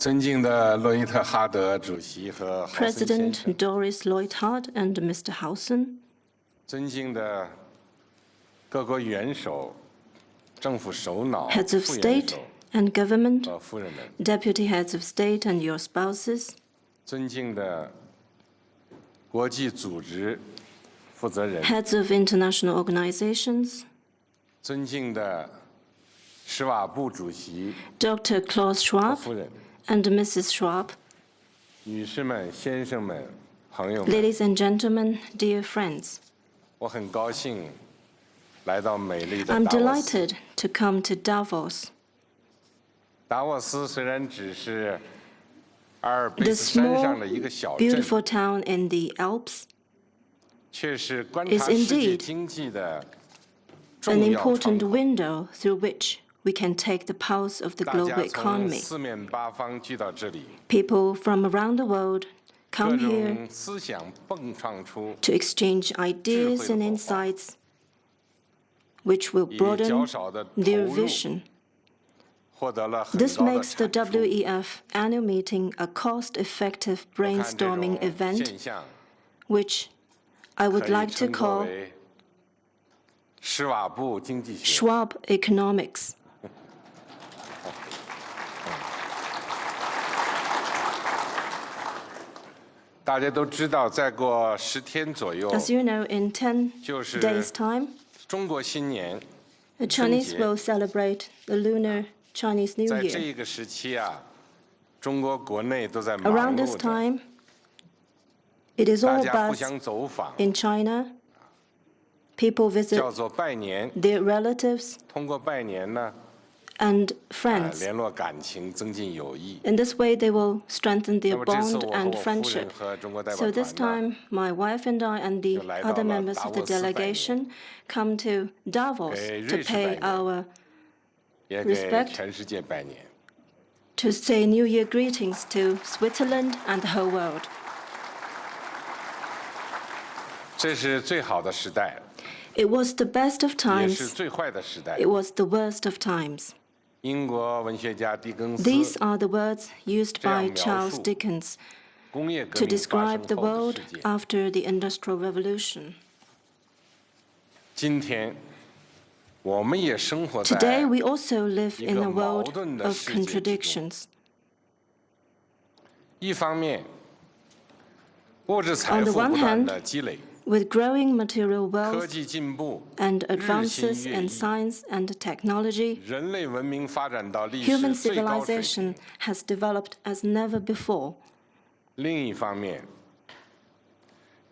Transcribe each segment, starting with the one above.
尊敬的洛伊特哈德主席和豪森先 President 生， Doris Leuthard and Mr. Hausen, 尊敬的各国元首、政府首脑、 heads of 副元 state 首 and government, 和夫人们， deputy heads of state and your spouses, 尊敬的国际组织负责人， heads of international organizations, 尊敬的施瓦布主席 Dr. Klaus 和 Schwab 夫人， and Mrs. Schwab, 女士们、先生们、朋友们， ladies and gentlemen, dear friends. 我很高兴来到美丽的 I'm 达沃斯。 delighted to come to Davos. 达沃斯虽然只是阿尔卑 The 斯山 small, 上的一个小镇， beautiful town in the Alps 却是观 is 察世界 indeed 经济的 an 重要窗 important 口。 window through which we can take the pulse of the 大 global 家从 economy. 四面八方聚到这里， People from around the world 各 come here 种思想迸创出， to exchange ideas and insights which will 以 broaden 较少的投 their 入 vision. 获得了很 This 高的 makes the 产出。 WEF annual meeting a cost-effective 我看这 brainstorming 种 event, 现象 which I 可 would 以 like to 称作 call 为施瓦布经济学。 Schwab economics. 大家都知道，再过10天左右， As you know, in 10就是 days' time, 中国新年。 the Chinese 春节。 will celebrate the lunar Chinese New 在这 Year. 一个时期啊，中国国内都在 Around 忙 this 碌的， time, it is 大 all 家互 buzz 相走访， in China. People visit 叫做拜年。 their relatives 通过拜年呢， and friends. 联络感情，增进友谊。 In this way, they will strengthen 那 their 么这次 bond 我和 and 我夫人 friendship. 和中国代 So 表 this 团呢， time, my wife and I and the 就来到 other 了 members of the 达沃斯拜年。 delegation come to Davos 给 to 瑞士 pay 拜年。 our 也给 respect 全世界拜年。 to say New Year greetings to Switzerland and the whole world. 这是最好的时代， It was the best of 也是 times. 最坏的时代 It。was the worst of times. 英国文学家狄更斯 These are the words used 这样 by 描 Charles 述 Dickens 工业革 to 命发 describe the 生后的 world 世界。 after the Industrial Revolution. 今天，我们也生活在 Today, we also live 一 in 个 a 矛 world 盾的 of 世界之中。 contradictions. 一方面，物质财 On the 富 one 不断 hand, 的积累， With growing material 科 wealth 技进步， and 日新 advances 月 in 异， science and technology, 人类文明发展到历史 human 最高水 civilization 平。 has developed as never before. 另一方面，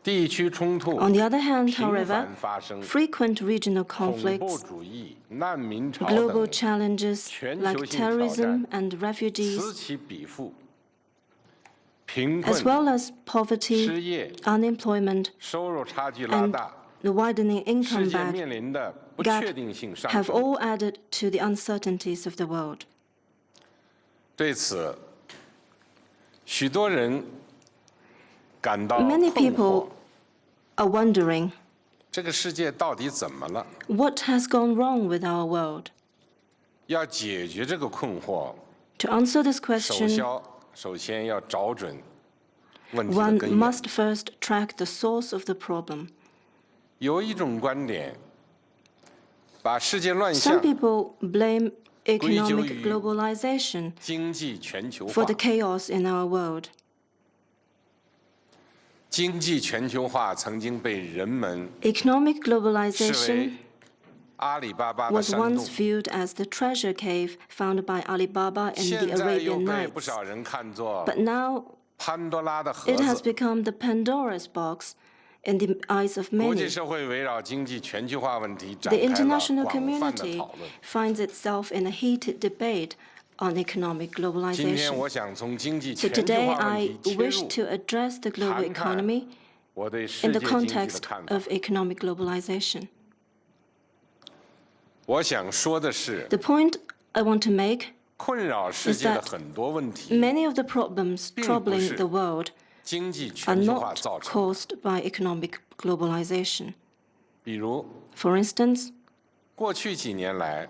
地区冲突 On the other hand, 频 however, 繁发生， frequent regional 恐怖 conflicts, 主义、难民潮 global 等 challenges 全 like 球性挑战 terrorism and refugees, 此起彼伏，贫 as 困、 well as poverty, 失业、 unemployment, 收入差距拉 and 大， the widening 世 income 界 gap 面临的不 gap 确定性上 have 升。 all added to the uncertainties of the world. 对此，许多人感到 Many 困惑 people are wondering 这个世界到底怎么了？ what has gone wrong with our world. 要解决这个困惑， To answer this question, 首先要找准问题的 one 根源。 must first track the source of the problem. 有一种观点，把世界乱象 Some people blame 归咎 economic 于 globalization 经济全球 for 化 the。chaos in our world. 经济全球化曾经被人们 Economic 视为 globalization 阿里巴巴的 was 山洞 once，viewed as the treasure cave found by Alibaba in 现 the 在又 Arabian 被不 Nights. 少人看作 But now 潘多拉的盒 it has 子。 become the Pandora's box in the eyes of 国际 many. 社会围绕经济全球化问题展 The 开了 international 广泛的 community 讨论。 finds itself in a heated debate on economic 今天 globalization. 我想从经济 So 全球 today 化问 I 题切 wish 入， to address the global 谈谈 economy 我对世 in 界 the 经济的 context 看法。 of economic globalization. 我想说的是， The point I want to make 困扰世界的 is that 很多问题， many of the problems 并不是 troubling the world 经济 are 全球化 not 造成的。 caused by economic globalization. 比如， For instance, 过去几年来，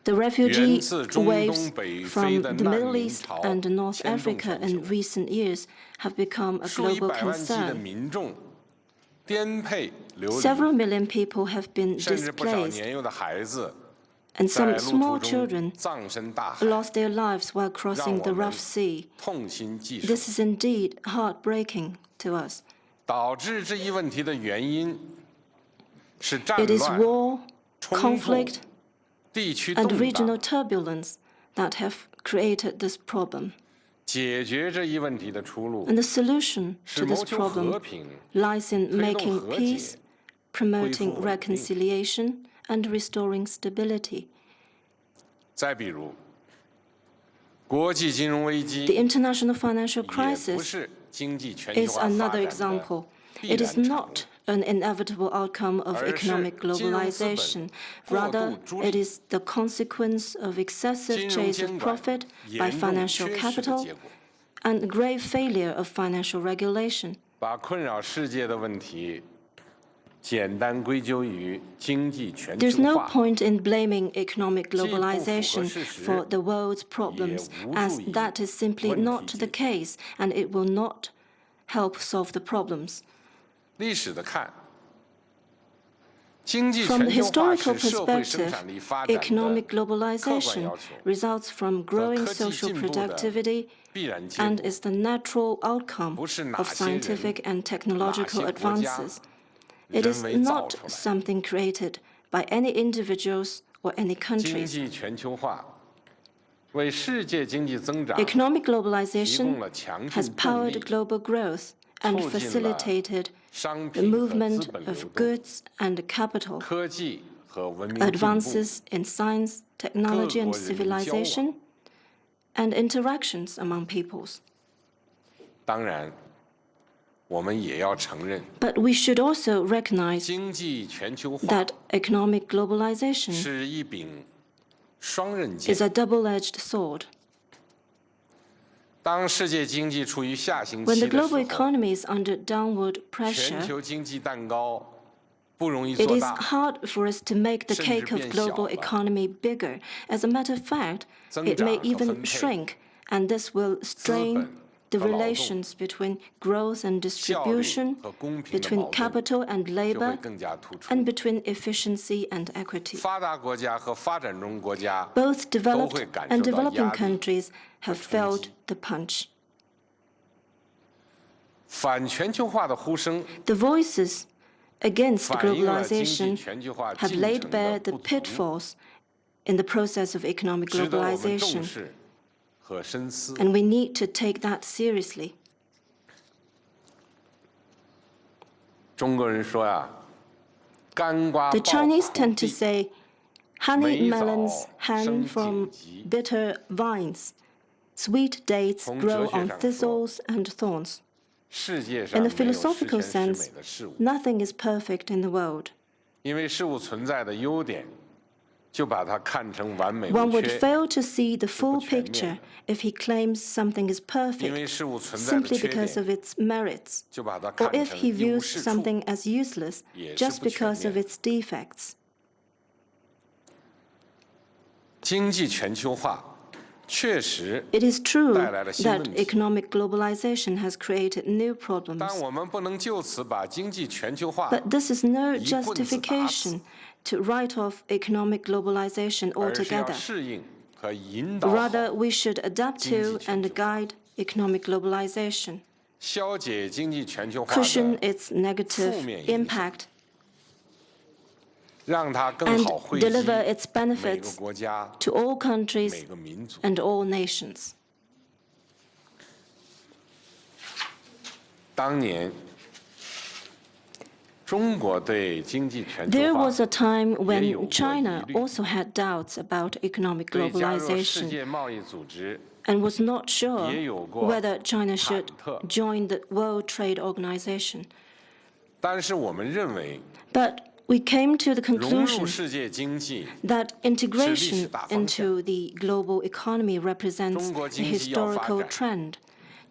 The refugee 源自中东 waves 北非 from 的 the 难 Middle 民 East 潮 and North 牵动 Africa 全球 in recent years have become a 数以 global 百万计的 concern. 民众颠沛流 Several 离， million people have been 甚至不少 displaced, 年幼的孩子 and 在 some 路 small 途中 children 葬身大海， lost their lives while 让 crossing 我 the 们 rough sea. 痛心疾首。 This is indeed heartbreaking to us. 导致这一问题的原因是战 It is 乱、 war, 冲突、 conflict, 地区 and 动 regional 荡。 turbulence that have created this problem. 解决这一问题的出路 And the solution 是 to 谋 this 求和 problem 平， lies in 推动 making 和 peace, 解， promoting 恢复稳定。 reconciliation, and restoring stability. 再比如，国际金融危 The 机 international financial 也不 crisis 是经济全球 is 化发 another 展的 example. 必 It 然 is 产物， not an inevitable outcome of 而是 economic 金融资本 globalization. 过 Rather, 度逐 it 利， is the consequence of excessive 金融 chase of 监管 profit by 严重 financial 缺失的 capital 结果， and grave failure of financial regulation. 把困扰世界的问题简单归咎于经济全 There's 球 no 化， point in blaming economic 既不符合 globalization 事实， for the world's problems, 也无 as 助于 that is simply 问题 not 解 the 决。 case, and it will not help solve the problems. 历史的看，经济 From 全 the 球化 historical 是社会生 perspective, 产力发展的 economic 客观 globalization 要求 results from 和 growing 科技 social 进步的 productivity 必然结 and 果， is the natural outcome 不是哪 of 些人、 scientific and 哪 technological 些国家 advances. It 人 is 为造 not 出来。 something created by any individuals or any 经 countries. 济全球化为世界经济增长 Economic 提供 globalization 了强 has 劲动 powered 力， global growth and 促进了 facilitated 商 the 品和资 movement 本流 of 动、 goods and capital, 科技和文明进步， advances in science, technology, and 各国人民交往。 civilization, and interactions among peoples. 当然，我们也要承认， But we should also recognize 经济全球化 that economic globalization 是一柄双刃剑 is。a double-edged sword. 当世界经济处于下行 When 期 the 的时 global 候， economy is under downward 全 pressure, 球经济蛋糕不容易 it 做 is 大， hard for us to make the 甚至 cake of 变小 global 了。 economy bigger. As a matter of fact, 增 it 长 may 和 even 分配 shrink, and this will 资 strain 本 the 和劳动 relations between growth and 效率 distribution, 和公平的 between 矛盾 capital and 就会 labor, 更加突出。 and between efficiency and equity. 发达国家和发展中国家 Both 都 developed 会感 and 受到 developing 压力。 countries have 和冲击。 felt the punch. 反全球化的呼声 The voices against 反映了经济 globalization 全球化 have 进 laid 程 bare 的 the 不足， pitfalls in the process of economic 值得我们重 globalization, 视和深思。 and we need to take that seriously. 中国人说呀，干瓜 The 爆 Chinese 苦 tend to 地， say, honey 梅 melons 枣 hang 生 from 荆棘。 bitter vines, sweet dates 从 grow 哲学 on 上说， thistles and thorns. 世界上 In 没 the 有十 philosophical 全十 sense, 美的事物， nothing is perfect in the world. 因为事物存在的优点，就把它看成完美 One 无 would 缺； fail to see the full 不全面的。 picture if he claims something is 因 perfect 为事物存在的 simply 缺 because 点， of its merits, 就把它 or 看 if he 成一无 views 是处， something as useless 也是 just 不全 because of 面。 its defects. 经济全球化确实， It is true 带来了新 that 问题。 economic globalization has created new problems, 但我们不能就此把经济全球化 but this is no 一棍子打死， justification to write off economic globalization 而是要 altogether. 适应和引导好 Rather, we should adapt 经济 to 全 and 球化。 guide economic globalization, 消解经济全球化 cushion 的 its negative 负面影响， impact, 让它更 and 好惠及 deliver its 每个 benefits 国家、 to all countries 每个民族。 and all nations. 当年，中国对经济全球 There 化 was a time 也有 when 过 China 疑虑， also had doubts about economic 对加入世 globalization 界贸易组织 and was not sure 也有过 whether China should 忐忑。 join the World Trade Organization. 但是我们认为， But we came to the 融入 conclusion 世界经济 that integration 大方向。 into the global economy represents 中国 a 经济要发 historical 展， trend.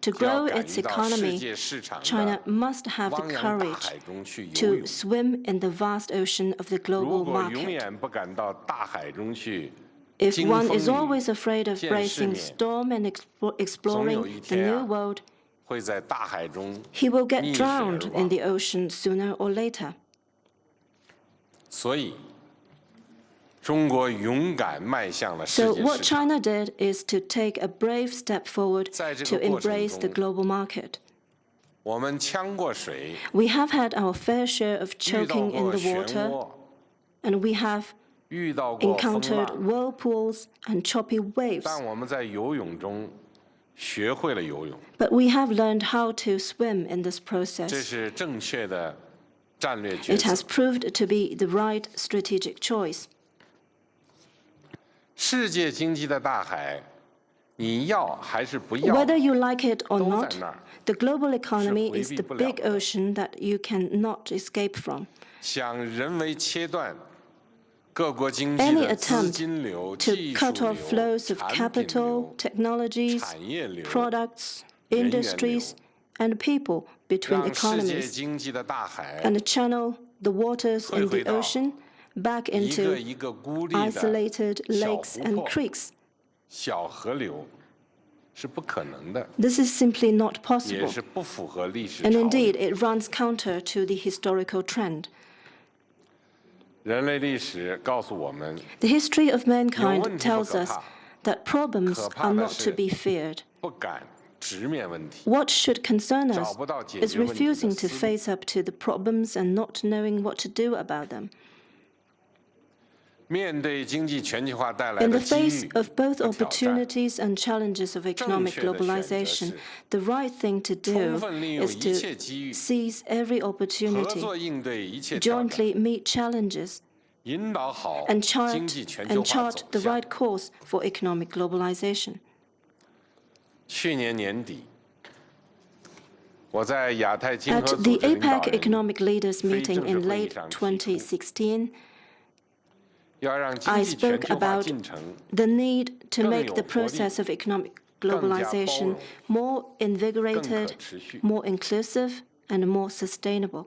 To 要 grow 敢 its 于到世 economy, 界市场 China 的 must have the 汪洋大 courage 海中去游 to 泳。 swim in the vast ocean of the 如 global 果永 market. 远不敢到大海中去 If one is 经风雨 always afraid of 见世 bracing 面 storm and 总 exploring 有一 the 天 new 啊 world, 会在大海中 he will get 溺水而 drowned in 亡。 the ocean sooner or later. 所以，中国勇敢迈向了世 So 界 what 市场。 China did is to take a brave step forward 在这 to 个过程 embrace the 中， global market. 我们呛过水， We have had our fair share of 遇到 choking in 过 the 漩 water, 涡， and we have 遇到过风 encountered 浪， whirlpools and choppy waves. 但我们在游泳中学会了游泳， But we have learned how to swim in this 这 process. 是正确的战略抉 It has 择。 proved to be the right strategic choice. 世界经济的大海，你要还是不要， Whether you like it or 都 not, 在那儿。 the global economy 回 is 避 the 不了 big 的。 ocean that you cannot escape from. 想人为切断各国经济 Any 的资 attempt 金流、 to 技 cut 术 off 流、 flows of 产品 capital, 流、 technologies, 产业流， products, 人员 industries, 流， and people between 让世界 economies, 经济的大海 and channel the waters in 退回 the 到 ocean back 一个 into 一个孤立的 isolated 小 lakes 湖 and 泊、 creeks. 小河流，是不可能的， This is simply not 也 possible. 是不符合历史 And 潮 indeed, 流。 it runs counter to the historical trend. 人类历史告诉我们， The history of 有 mankind 问题不 tells 可 us 怕， that problems 可怕 are 的 not to 是 be feared. 不敢直面问题， What should concern 找 us 不到解 is 决问题的 refusing to 思路。 face up to the problems and not knowing what to do about them. 面对经济全球化带来 In 的 the 机 face 遇 of both 和挑战， opportunities and challenges of economic 正确的选择 globalization, 是 the right thing to 充 do 分利用 is 一 to 切机遇， seize every 合 opportunity, 作应对一切挑战， jointly meet challenges, 引导好 and 经 chart 济全球 and 化 chart 走 the 向。 right course for economic globalization. 去年年底，我在亚太经 At 合 the 组织领导 APEC 人 economic leaders 非 meeting 正式 in 会议 late 上提出， 2016, 要让 I 经济全 spoke 球化 about 进程 the need to 更 make 有 the 活力， process of economic 更加包 globalization 容， more 更 invigorated, 可持续。 more inclusive, and more sustainable.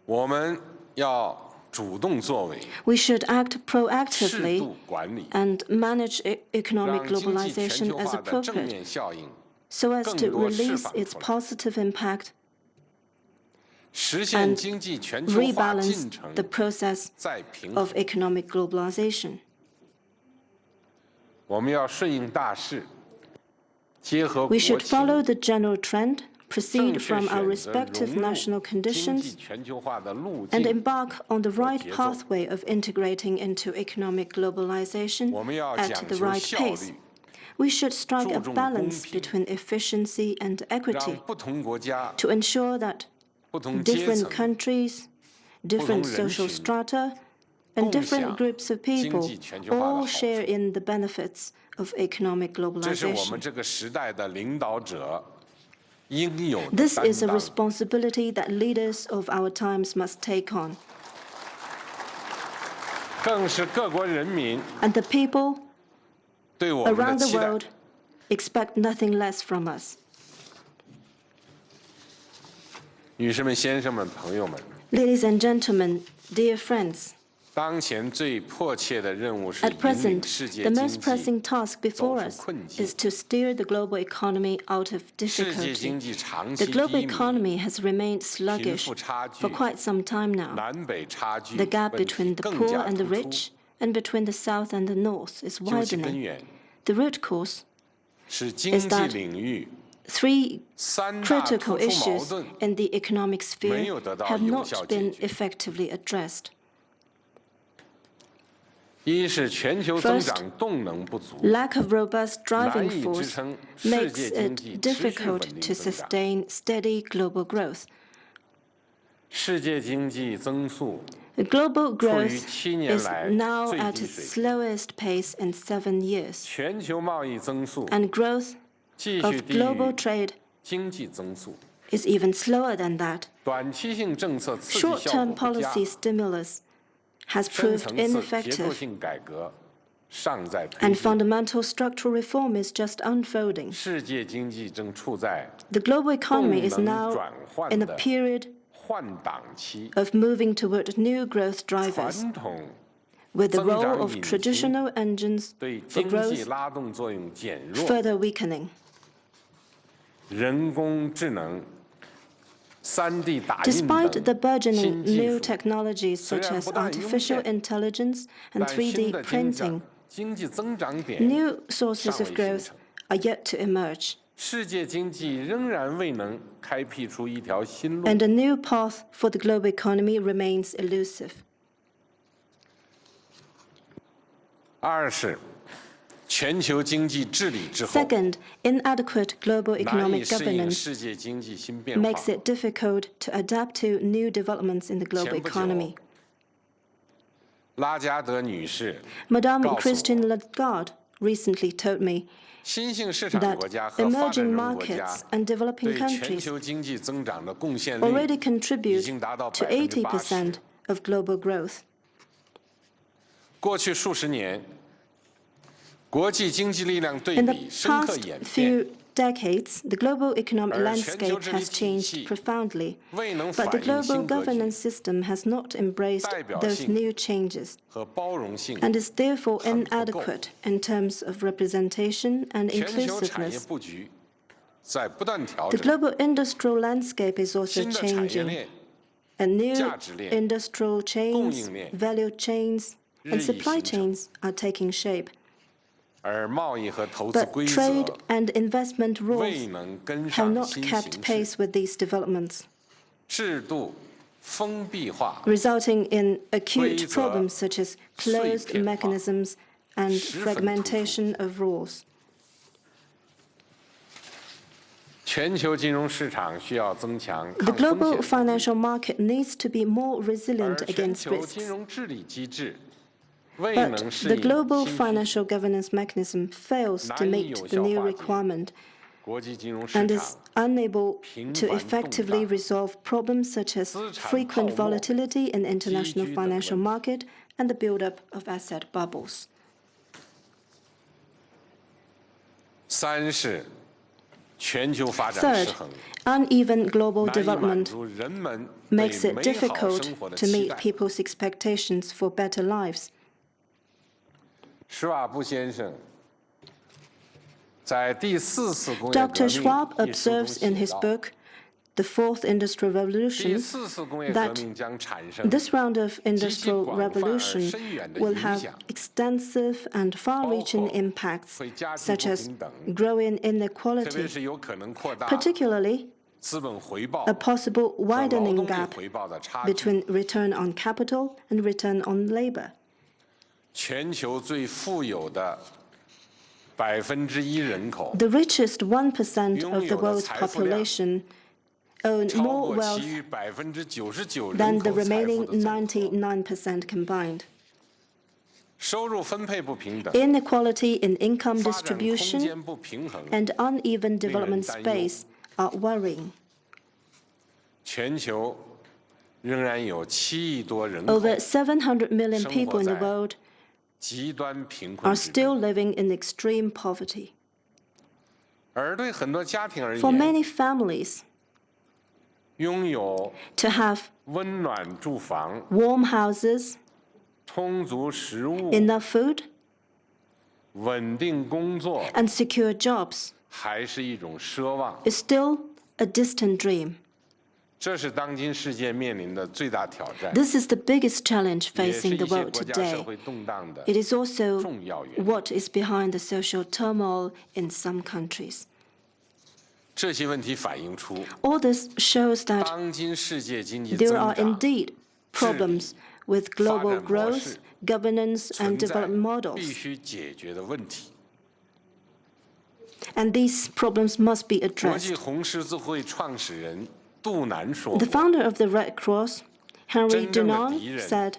我们要主动作为， We should act 适 proactively 度管理， and manage economic 让经济全 globalization 球 as 化的正 appropriate 面效应 so as 更 to 多释 release 放 its 出来， positive impact 实现 and 经济全球化 rebalance 进程 the process 再平 of 衡。 economic globalization. 我们要顺应大势，结合 We 国 should 情， follow the general trend, 正 proceed 确 from our 选择 respective 融入 national 经济 conditions, 全球化的路 and 径。 embark on the right 节奏。 pathway of integrating into economic globalization 我们要 at 讲 the 求 right 效 pace. 率， We should strike a 注重 balance 公平， between efficiency and 让 equity 不同国家、 to ensure that 不同阶 different 层 countries, different 不同人 social 群 strata, and 共 different 享 groups of 经 people 济全球化的 all 好 share 处。 in the benefits of economic 这是我 globalization. 们这个时代的领导者应有的 This 担 is a 当。 responsibility that leaders of our times must take on. 更是各国人民 And the people 对我们的 around the 期待。 world expect nothing less from us. 女士们、先生们、朋友们， Ladies and gentlemen, dear friends, 当前最迫切的任务是 at 引领 present, 世界 the 经 most pressing 济 task before 走出 us 困境。 is to steer the global economy out of 世界 difficulty. 经济长 The 期 global 低迷， economy has remained 贫 sluggish 富差距 for、quite some time now. 南北差距 The gap 问题 between the 更 poor 加 and the 突出。 rich and between the south and the north is 究其根 widening. 源 The root cause, 是经济 that 领域 three 三大 critical 突出矛 issues 盾 in the economic 没 sphere 有得到 have 有 not 效 been 解决。 effectively addressed. 一是全球增 First, 长动能不足， Lack of robust 难 driving 以支 force 撑世 makes 界经 it 济持续稳 difficult 定 to 增长。 sustain steady global growth. 世界经济增速 Global 处于 growth 7年 is 来 now 最 at 低 its 水平， slowest pace in 7 years, 全球贸易增速 and growth 继续 of 低 global 于 trade 经济增速。 is even slower than that. 短期性政策刺激效 Short-term 果不佳， policy stimulus has 深 proved 层次结构 ineffective, 性改革尚在推 and 进。 fundamental structural reform is just unfolding. 世界经济正处在 The global economy is 动能 now 转换 in a 的 period 换挡期， of moving toward new growth drivers. 传统 with the 增长 role of 引擎 traditional engines 对 for 经济 growth 拉动作用减弱， further weakening. 人工智能、3D 打印 Despite the 等 burgeoning 新技 new 术， technologies 虽 such 然 as 不断涌 artificial 现， intelligence and 但新 3D 的 printing, 经济增长点 new sources 尚 of 未形 growth 成， are yet to emerge, 世界经济仍然未能开辟出一条新路。 and a new path for the global economy remains elusive. 二是全球经济治理之后， Second, inadequate global 难以 economic 适应 governance 世界经济新变化。 makes it difficult to adapt to new developments in the global 前不久 economy. 拉加德女士 Madame 告诉 Christine 我， Lagarde recently told me 新兴市场 that 国家和发展 emerging 中国家 markets and developing 对全 countries 球经济增长的贡献率 already 已 contribute 经达到 to 80%。 80% of global growth. 过去数十年，国际经济力量对 In the 比深刻 past 演变， few decades, the global economic 而全球 landscape 治理 has 体 changed 系 profoundly, 未能 but 反 the 映 global 新格局 governance system has not embraced 代表 those 性 new changes 和包容性 and is therefore 很不够。 inadequate in terms of representation and 全球产业 inclusiveness. 布局在不断调 The 整， global industrial landscape is also 新的产业 changing, 链 and new 价值链 industrial chains, 供应链 value chains, 日 and 益 supply 形成。 chains are taking shape. 而贸易和投资 But 规 trade 则 and investment 未 rules 能跟 have 上 not 新 kept 形势， pace with these developments, 制度封闭化 resulting in acute 规则 problems such as closed 碎片化 mechanisms and 十分突出。 fragmentation of rules. 全球金融市场需要增强 The 抗风 global 险能力， financial market needs to be more 而 resilient 全 against 球金 risks. 融治理机制未 But 能适 the 应 global 新需求， financial governance mechanism fails to 难以 meet 有 the 效 new 化解 requirement 国际金融市 and 场 is unable 频 to 繁动 effectively 荡 resolve problems such as 资产 frequent 泡沫 volatility in international 积聚等 financial 问题。 market and the buildup of asset bubbles. 三是全球发展失 Third, 衡， uneven global 难以满 development 足人们对 makes it 美好 difficult 生活的 to 期 meet 待。 people's expectations for better lives. 施瓦布先生在第四次工业革 Dr. Schwab 命一书中 observes in 写 his 道， book, The Fourth Industrial 第 Revolution, 四次工业革 that 命将产生 this round of industrial 极其广泛而 revolution 深远的 will 影 have 响， extensive and far-reaching 包括 impacts, 会加剧 such 不 as 平等， growing 特别 inequality, 是有可能扩大 particularly 资本回报 a possible 和劳 widening 动力 gap 回报的差距。 between return on capital and return on labor. 全球最富有的1%人口 The richest 1% 拥 of the 有的 world's 财富量 population own 超 more 过 wealth 其余99%人 than the 口财富 remaining 的总和。 99% combined. 收入分配不平等， Inequality in income 发展空 distribution 间不平衡， and uneven 令人 development 担忧。 space are worrying. 全球仍然有7亿多人口 Over 700 million 生 people 活 in the 在 world 极端贫 are 困之 still 中， living in extreme poverty. 而对很多家庭而 For 言， many families, 拥有 to have 温暖住房、 warm houses, 充足食物、 enough food, 稳定工作， and secure jobs 还是一种奢望。 is still a distant dream. 这是当今世界面临的最大挑战， This is the biggest challenge 也是 facing 一 the 些 world 国家社 today. 会动荡的 It is also 重要原因。 what is behind the social turmoil in some countries. 这些问题反映出， All this shows that 当今世界经济 there 增 are 长 indeed problems with global 发展模式 growth, governance, and 存在 development 必 models. 须解决的问题。 And these problems must be 国际 addressed. 红十字会创始人杜南说 The 过 founder of the Red Cross, Henry 真正的敌 Dunant, 人 said,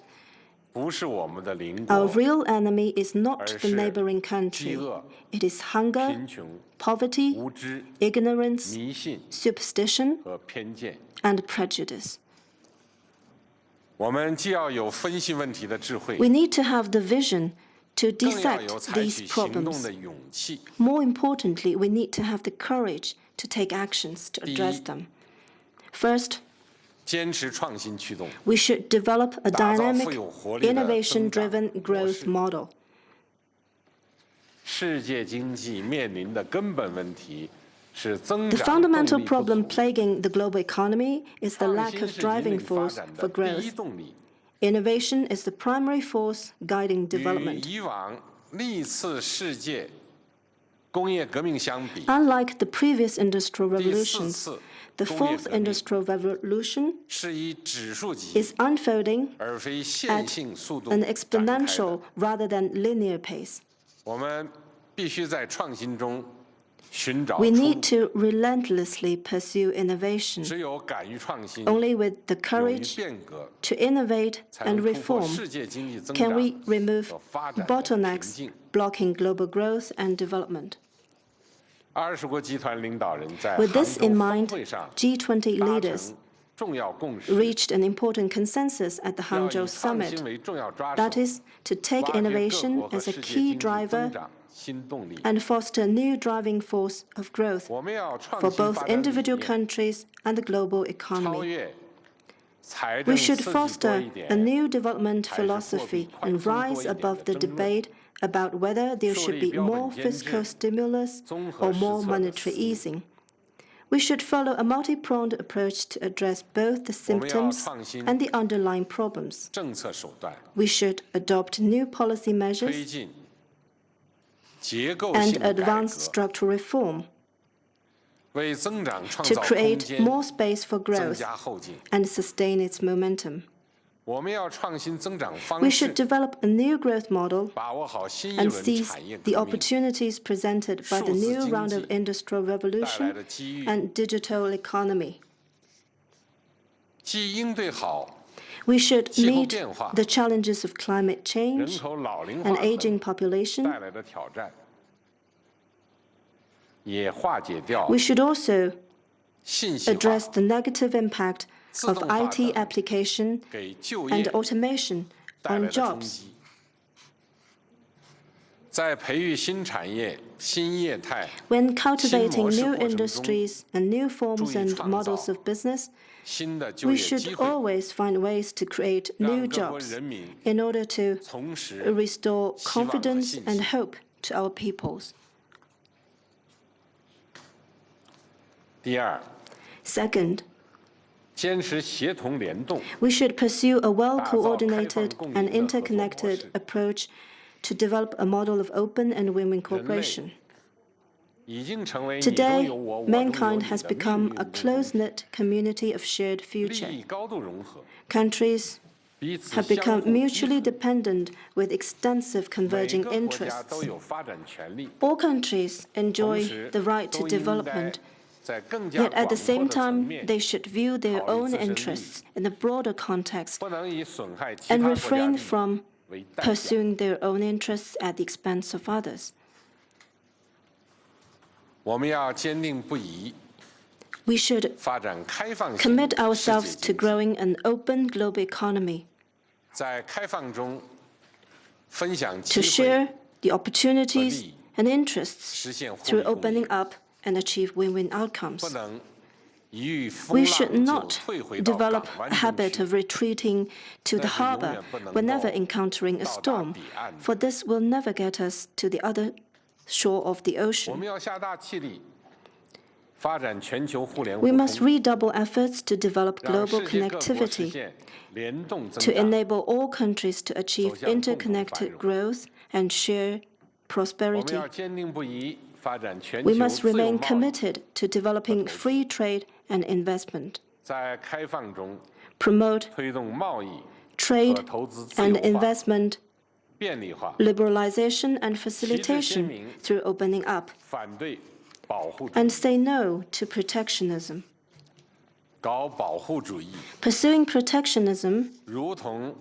不是我们的邻 Our 国、 real enemy is not 而 the 是 neighboring 饥 country. 饿、 It is hunger, 贫穷、 poverty, 无知、 ignorance, 迷信 superstition, 和偏见。 and prejudice. 我们既要有分析问题的智慧， We need to have the vision to 更要有 dissect 采 these 取行动 problems. 的勇气。 More importantly, we need to have the courage to take actions to address them. First, 坚持创新驱动， We should develop a 打造 dynamic, 富有活力的增长 innovation-driven 模 growth 式。 model. 世界经济面临的根本问题是增 The 长动 fundamental 力不 problem 足。 plaguing the global economy is the 创 lack 新 of 是引 driving 领发 force 展 for 的第一 growth. 动力， Innovation is the primary force guiding 与 development. 以往历次世界工业革命相比， Unlike the previous industrial 第四 revolutions, 次 the 工业 fourth 革命 industrial revolution 是以指数级 is unfolding 而非线性速度 an 展开的。 exponential rather than linear pace. 我们必须在创新中寻找 We 出 need 路。 to relentlessly pursue innovation. 只有敢于创新， Only with the 勇于 courage 变革， to innovate 才能 and 突破 reform 世界经济增 can 长 we remove 和发展的瓶 bottlenecks 颈。 blocking global growth and development. 20国集团领导人在 With 杭 this 州 in 峰 mind, 会上 G20 达 leaders 成重要共识， reached an important consensus at the 要以 Hangzhou 创 summit. 新为重要抓 That 手， is, to take 挖掘各 innovation 国和 as a 世界 key 经济 driver 增长新动力。 and foster a new driving force of growth 我们要创 for 新 both 发展理 individual 念， countries and the global 超 economy. 越财 We 政 should 刺激多 foster 一 a 点， new development 还是货币 philosophy 宽 and 松多 rise 一点 above 的 the 争论。 debate about whether there 树 should 立 be 标本 more 兼 fiscal 治， stimulus 综合 or 施 more 策的 monetary 思路。 easing. We should follow a multi-pronged approach to address both the 我们要 symptoms 创新 and the underlying problems. 政策手段， We should adopt new policy 推 measures 进结构 and 性改 advance 革， structural reform 为增长创 to 造空 create 间， more space for 增 growth 加后劲。 and sustain its momentum. 我们要创新增长 We 方 should 式， develop a new growth model 把握好新一 and 轮 seize 产业 the 革命 opportunities presented by the 数字 new 经 round of 济 industrial 带来 revolution 的机遇， and digital economy. 既应对好 We should 气候 meet 变化、 the challenges of climate 人 change 口老龄 and 化 aging 等 population. 带来的挑战，也化解掉 We should also 信息化 address the negative impact 自 of 动化 IT 等 application 给就 and 业 automation 带来 on 的冲 jobs. 击。在培育新产业、新业态、 When cultivating 新 new 模式过程中， industries and new forms 注意 and 创 models 造 of business, 新的就 we 业机 should 会， always find ways to create 让 new 各国 jobs 人民 in order to 重拾 restore 希望和 confidence 信 and 心。 hope to our peoples. 第二， Second, 坚持协同联动， we should pursue a 打造 well-coordinated 开放共赢 and 的合作模 interconnected 式。 approach to develop a model of open and win-win 人类 cooperation. 已经成为你 Today, 中有我，我中有 mankind 你 has 的命 become 运 a 共同体， close-knit community of shared 利 future. 益高度融合， Countries 彼此 have 相 become 互依 mutually 存。 dependent with extensive 每 converging 个国家 interests. 都有发展权利， All countries 同 enjoy 时 the right 都 to 应该 development, 在更加 yet at 广 the 阔 same 的层 time, 面， they should view their 考虑 own 自身利益。 interests in a broader context 不能以损害其 and 他国家利 refrain 益 from 为代价。 pursuing their own interests at the expense of others. 我们要坚定不移 We should 发展开放型 commit 世界 ourselves to 经济， growing an open global economy, 在开放中分享 to 机会， share the opportunities and interests 实现互 through 利共 opening 赢。 up and achieve win-win 不 outcomes. 能一遇 We 风 should 浪就 not 退回到 develop 港湾 a 中 habit 去。 of retreating to the 但是永远 harbor 不能 whenever 够 encountering a 到达 storm, 彼岸。 for this will never get us to the other shore of the 我 ocean. 们要下大气力，发展全球互联互 We 通， must redouble efforts to develop 让 global 世界各国实 connectivity 现联动 to 增长。 enable all countries to achieve 走向共同繁荣。 interconnected growth and share 我们 prosperity. 要坚定不移发展全 We 球 must 自由 remain 贸易， committed to developing free trade and investment, 在开放中 promote 推动贸易 trade 和投资自 and 由化、 investment 便利化， liberalization and 旗帜鲜 facilitation 明， through opening up, 反对保护主 and 义， say no to protectionism. 搞保护主义， Pursuing protectionism 如同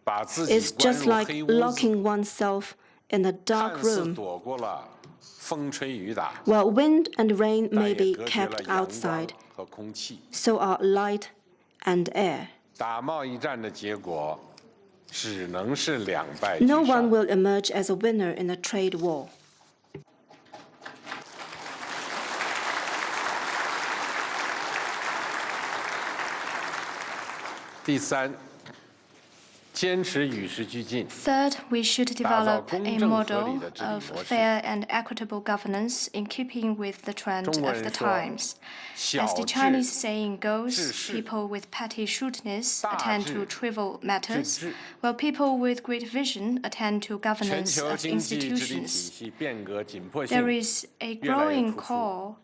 把自己 is 关 just 入 like 黑屋子， locking oneself in a dark 看似 room, 躲过了风吹雨打， while wind and rain 但 may 也 be 隔绝 kept 了阳光 outside. 和空气。 So are light and air. 打贸易战的结果只能是两败俱 No one 伤。 will emerge as a winner in a trade war. 第三，坚持与时俱进。 Third, we should 打造 develop 公 a 正合理 model 的治理 of 模式。 fair and equitable governance in keeping with the trend 中国 of 人 the 说 times. 小 As the 智 Chinese saying goes, 治世 people with petty shrewdness 大 attend 智 to trivial 治 matters, 治 while people with great vision attend to 全 governance 球 of 经济治理体 institutions. 系变革紧迫 There 性 is a 越来越 growing 突出。 call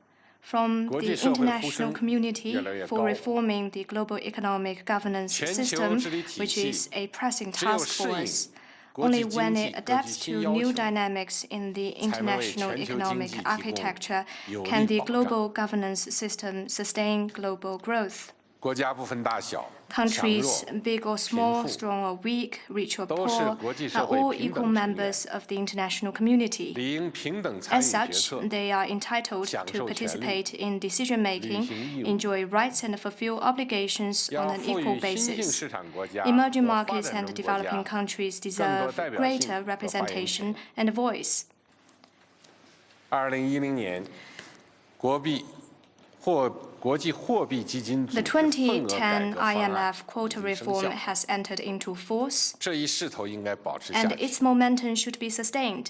from 国 the 际社会呼 international 声 community 越来越 for 高。 reforming the global economic governance 全球 system, 治理体 which 系 is a pressing 只有 task 适 for 应 us. 国 Only 际 when 经 it 济各级 adapts 新 to 要 new 求， dynamics in the 才能为 international 全球经 economic 济提供 architecture 有 can 力 the 保障。 global governance system sustain global growth. 国家不分大小、强弱、 Countries, big or 贫 small, 富， strong or weak, rich or 都是 poor, 国际 are 社会 all 平 equal 等成员， members of the international community. 理应平等参 As 与决 such, 策， they are entitled 享 to 受权利， participate in decision-making, 履行义务。 enjoy rights and fulfill obligations 要 on an 赋 equal 予新兴 basis. 市场国家 Emerging 和发 markets 展 and 中国家 developing countries 更多 deserve 代表性 greater 和发言权。 representation and voice. 2010年，国际货币基金组 The 织份额改 2010 革方案 IMF 已 quota 经生 reform 效， has entered into force, 这一势头应该保持下 and 去。 its momentum should be sustained.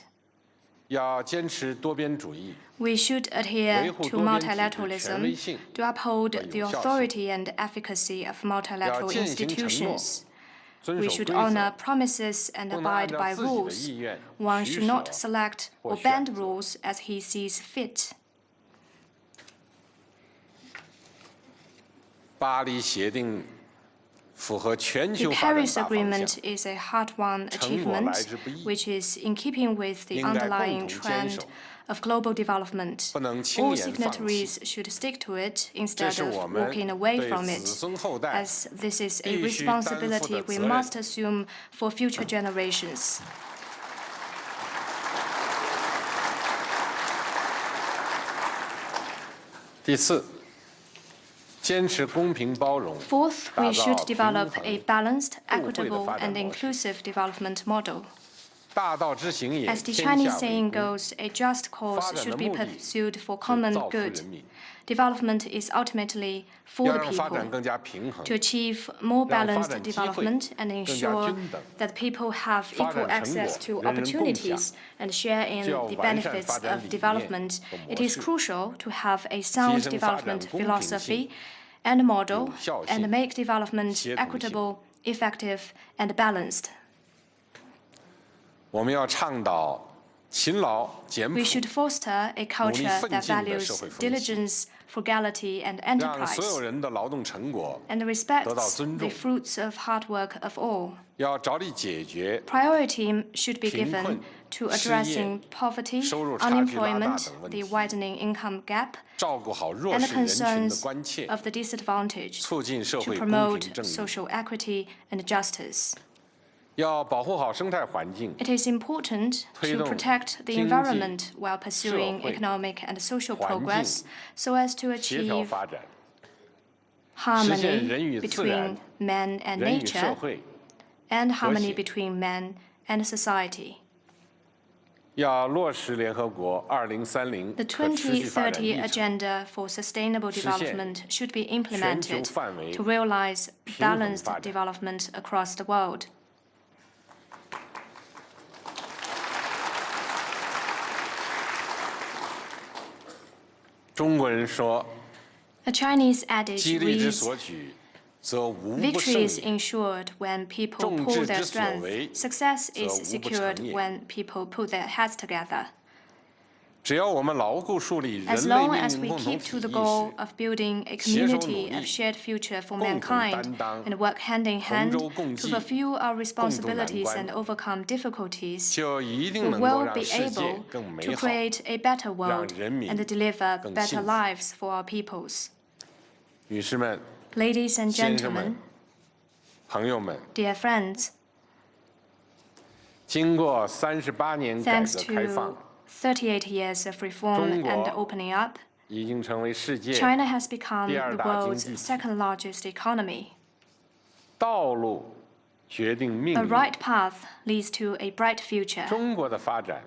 要坚持多边主义， We should adhere 维护 to 多边体制权威 multilateralism 性 to uphold 和 the 有效性。 authority and efficacy of 要 multilateral 践行承诺， institutions. 遵 We 守 should 规 honor 则， promises and 不能按 abide 照 by 自己的 rules. 意愿 One 取 should not 舍 select 或 or 选 bend 择。 rules as he sees fit. 巴黎协定符合全 The 球发展 Paris 大方向， Agreement is a hard-won 成果来 achievement, 之不易， which is in keeping with the 应该共 underlying 同坚 trend 守， of global development. 不能轻 All 言放弃。 signatories should stick to it 这 instead 是 of 我们 walking away 对 from 子 it, 孙后代 as this is a 必须担负的 responsibility we 责任。 must assume for future generations. 第四，坚持公平包容， Fourth, 打 we 造 should 平 develop 衡 a balanced, 互惠的 equitable, 发展 and 模式。 inclusive development model. 大道之行也， As the 天 Chinese 下为 saying 公。 goes, a just cause 发展的 should be 目的 pursued for 是 common 造福 good. 人民， Development is ultimately for 要 the 让发展 people. 更加平衡， To achieve more 让发 balanced 展机会 development and 更加 ensure 均等， that people have 发 equal 展成 access 果 to 人人共享， opportunities and share in 就要 the 完善 benefits 发展 of 理念 development, 和模 it is 式， crucial to have a sound 提升发展 development 公平性 philosophy and model 有效 and 性 make development 协同性 equitable, effective, and balanced. 我们要倡导勤劳简朴 We，should foster a culture 奋 that 进的 values 社会风气， diligence, frugality, and 让所有 enterprise, 人的劳动成果 and 得到 respects 尊 the 重。 fruits of hard work of all. 要着力解决 Priority should be 贫 given 困、 to 失业、 addressing poverty, 收入差距拉大 unemployment, 等问 the 题， widening income gap, 照顾好弱 and the 势人群的 concerns 关切， of the disadvantaged, 促进社 to 会公 promote 平正义。 social equity and justice. 要保护好生态环境， It is important 推 to 动 protect the 经济、 environment while pursuing 社会、 economic and social 环境 progress so as to 协调 achieve 发展，实 harmony 现人与自然、 between man and 人与社 nature 会。 and harmony 和谐。 between man and society. 要落实联合国2030 The 可持续发展 2030议程， Agenda for Sustainable 实现 Development should be 全球 implemented 范围 to realize 平衡 balanced 发展。 development across the world. 中国人说 A Chinese：“ 激 adage 励之 reads, 所举，则无不 victory is 胜也。 ensured when people 众 pull 志 their 之所 strength. 为， Success 则 is 无不 secured 成也。 when people put their heads together. 只要我们牢固树立 As 人类 long 命 as 运 we 共同 keep 体 to the 意 goal 识， of building a 携手努 community 力， of shared future for 共同 mankind 担当， and work hand in 同 hand 舟共 to 济， fulfill our 共度难 responsibilities 关， and overcome difficulties, 就一 we 定能够 will 让 be 世界 able 更 to 美好。 create a better world 人民 and deliver 更 better 幸福。 lives for our peoples. 女士们、 Ladies and 先生们、 gentlemen, 朋友们， dear friends, 经过38年改 thanks 革开放 to 38 years of reform 中国 and opening up, 已经成为世界 China has become 第二 the 大经 world's 济体。 second largest economy. 道路决定命 A 运。 right path leads to a bright future. 中国的发展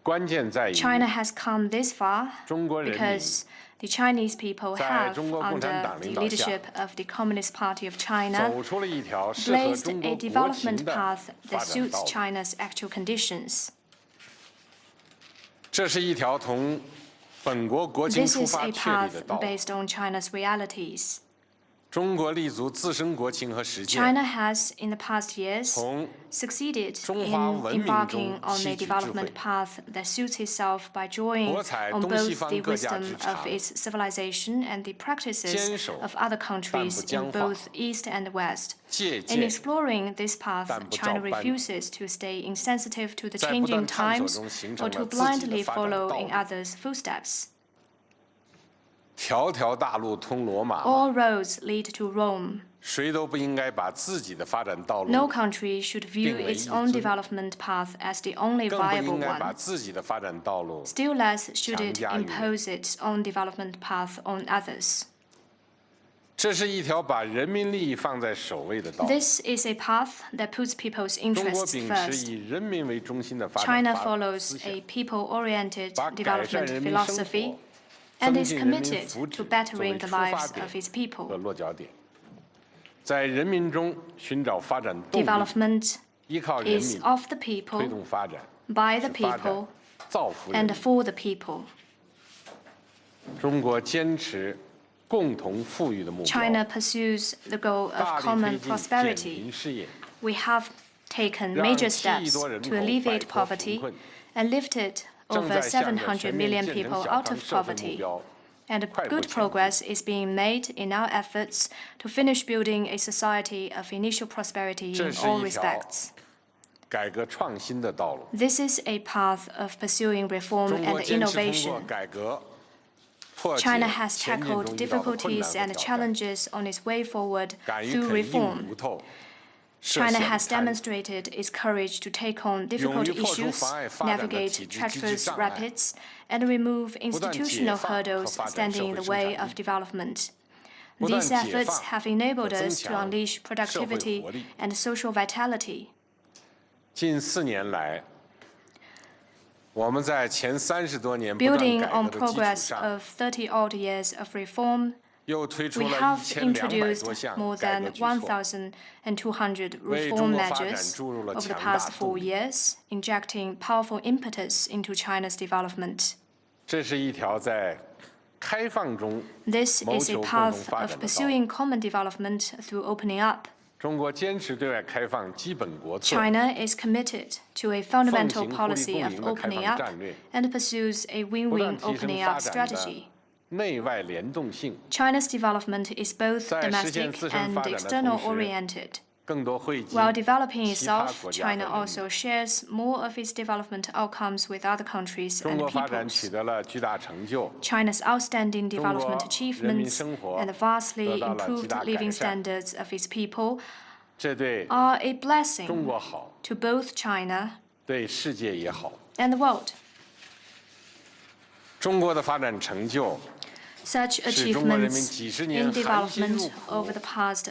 关键在于 China has come this far 中国人民 because the Chinese people 在 have, 中国共产 under 党 the 领导下 leadership of the Communist Party of China, 走出了一条适合 blazed 中 a 国国 development 情的 path 发 that 展 suits 道路。 China's actual conditions. 这是一条从本国国情 This 出 is 发 a 确立 path 的道路。 based on China's realities. 中国立足自身国情和实践， China has, in the past years, 从 succeeded 中华 in 文明 embarking 中 on 吸 a 取智慧， development path that suits itself by drawing 博采 on 东西 both 方 the 各家 wisdom 之 of 长， its civilization and the practices 坚守 of other 但 countries 不僵 in 化， both East and West. 借 In 鉴 exploring this path, 但不 China 照搬， refuses to stay insensitive to the 在不断 changing 探索 times 中形 or 成 to 了自己的 blindly 发展 follow 道 in 路。 others' footsteps. 条条大路通罗马， All roads lead to Rome. 谁都不应该把自己的发展道 No 路， country should view 定为 its 一 own 尊， development path as the only 更不 viable 应该把 one. 自己的发展道路 Still less should it 强加于人。 impose its own development path on others. 这是一条把人民利益放在首位的道路。 This is a path that puts people's 中国 interests 秉持 first. 以人民为中心的发展 China 思 follows 想， a people-oriented 把改善 development 人民生 philosophy 活、 and 增 is 进人民 committed 福 to 祉作为 bettering the 出发 lives 点 of its 和 people. 落脚点，在人民中寻找发展动力， Development 依靠人 is 民 of the 推 people, 动发展， by the 使发展 people, 造福人 and 民。 for the people. 中国坚持共同富裕的目标， China pursues the goal 大 of 力推 common 进减 prosperity. 贫事业， We have taken 让 major 7亿 steps 多人 to 口摆 alleviate 脱贫 poverty 困， and lifted 正 over 在向着700全面 million 建成 people 小 out 康 of 社会目 poverty. 标 And 快步 good 前进。 progress is being made in our efforts to finish building a society of initial prosperity 这 in 是 all 一条 respects. 改革创新的道路。 This is a path of pursuing reform 中国 and 坚持通过 innovation. 改革，破解 China has 前进 tackled 中遇到的困 difficulties 难 and 和挑战， challenges on its way forward 敢于 through 啃硬 reform. 骨头，涉 China 险 has 滩， demonstrated its courage to take on 勇 difficult 于破除 issues, 妨碍发展的 navigate 体制机制 treacherous 障碍， rapids, and remove 不断解 institutional 放和 hurdles 发展 standing 社 in 会 the 生 way 产 of 力， development. 不断 These 解 efforts 放 have 和 enabled 增 us to 强 unleash 社会 productivity 活力。 and social vitality. 近4年来，我们在前30多年不断 Building 改 on 革的基础 progress 上， of 30-odd years of reform, 又推出 we 了 have 1200 introduced 多项 more 改 than 革举措， 1,200 为 reform 中国发展 measures 注入了 over the 强大 past 4动力。 years, injecting powerful impetus into China's development. 这是一条在开放中 This 谋 is a 求共同 path 发 of 展的道路。 pursuing common development through opening up. 中国坚持对外开放基本国策， China is committed to a fundamental 奉行互利 policy 共 of 赢的开 opening 放 up 战略， and pursues a 不断 win-win 提升 opening 发 up 展的 strategy. 内外联动性， China's development is both 在实现 domestic 自身 and 发展的 external 同时， oriented. 更多惠及 While developing 其他 itself, 国家 China 和人民。 also shares more of its development outcomes with other countries 中 and 国发展取 peoples. 得了巨大成就， China's outstanding 中国 development 人民 achievements 生活 and the vastly 得到了极 improved 大改 living 善， standards of its people 这对 are a 中 blessing 国好， to both China 对世界也好。 and the world. 中国的发展成就 Such 使中国人民 achievements 几十年 in 含辛入 development 苦 over the past